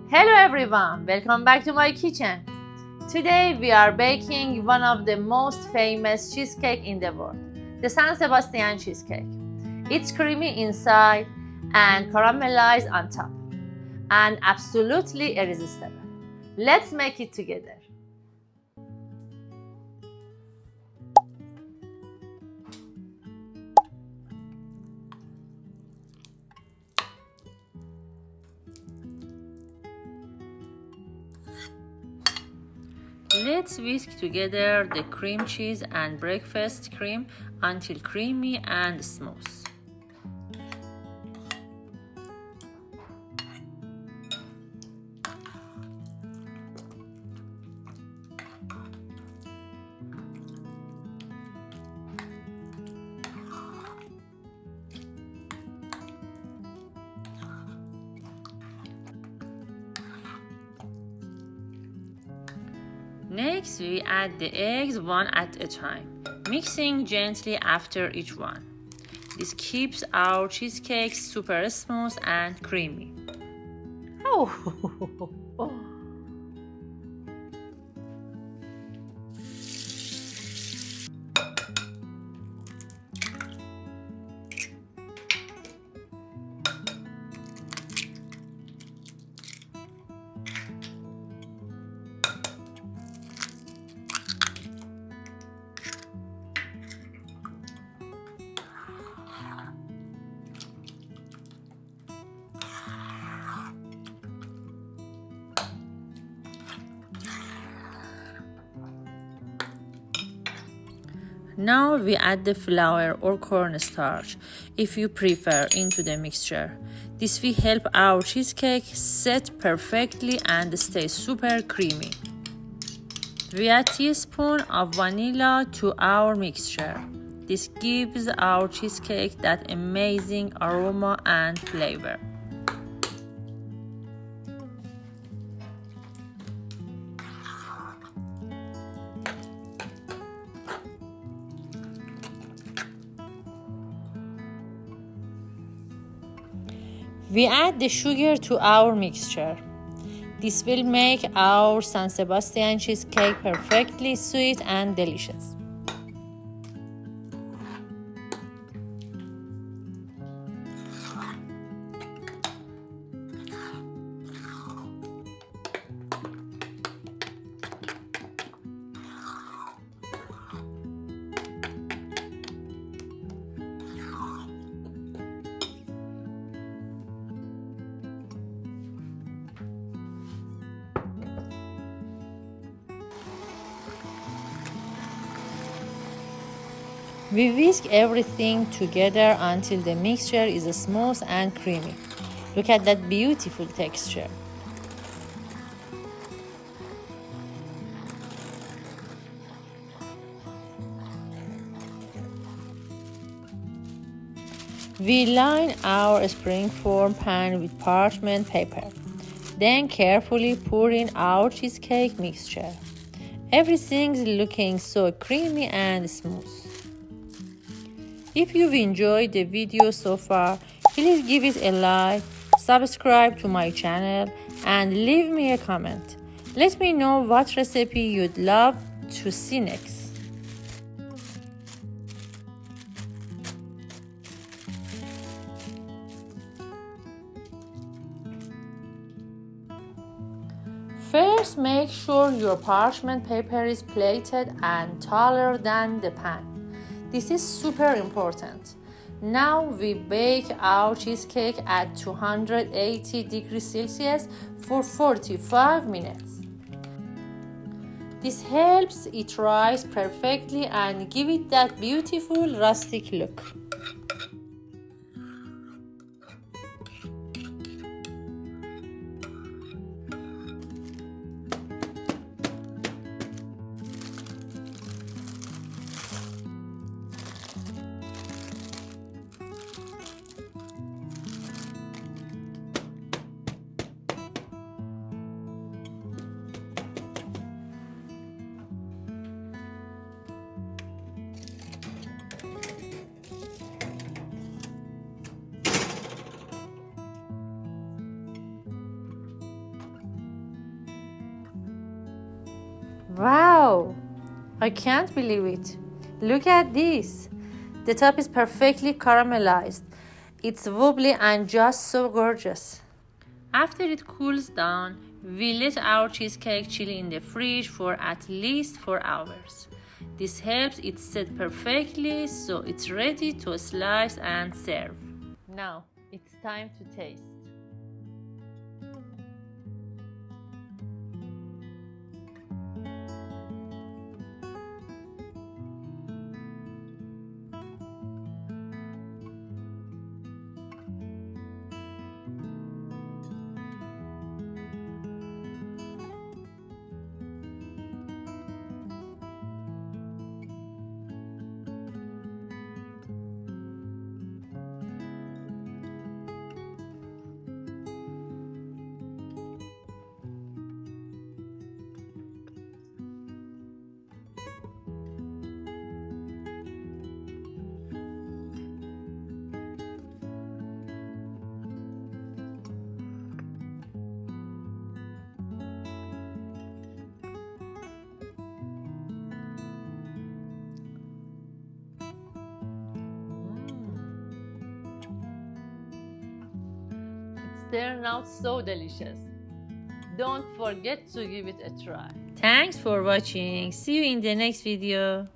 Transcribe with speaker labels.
Speaker 1: Hello everyone, welcome back to my kitchen. Today we are baking one of the most famous cheesecake in the world, the San Sebastian Cheesecake. It's creamy inside and caramelized on top, and absolutely irresistible. Let's make it together. Let's whisk together the cream cheese and breakfast cream until creamy and smooth. Next, we add the eggs one at a time, mixing gently after each one. This keeps our cheesecake super smooth and creamy. Oh. Now we add the flour or cornstarch, if you prefer, into the mixture. This will help our cheesecake set perfectly and stay super creamy. We add a teaspoon of vanilla to our mixture. This gives our cheesecake that amazing aroma and flavor. We add the sugar to our mixture. This will make our San Sebastian cheesecake perfectly sweet and delicious. We whisk everything together until the mixture is smooth and creamy. Look at that beautiful texture. We line our springform pan with parchment paper. Then carefully pour in our cheesecake mixture. Everything's looking so creamy and smooth. If you've enjoyed the video so far, please give it a like, subscribe to my channel, and leave me a comment. Let me know what recipe you'd love to see next. First, make sure your parchment paper is plated and taller than the pan. This is super important. Now we bake our cheesecake at 280 degrees Celsius for 45 minutes. This helps it rise perfectly and give it that beautiful rustic look. Wow! I can't believe it. Look at this. The top is perfectly caramelized. It's wobbly and just so gorgeous. After it cools down, we let our cheesecake chill in the fridge for at least 4 hours. This helps it set perfectly so it's ready to slice and serve. Now, it's time to taste. Turned out so delicious. Don't forget to give it a try. Thanks for watching. See you in the next video.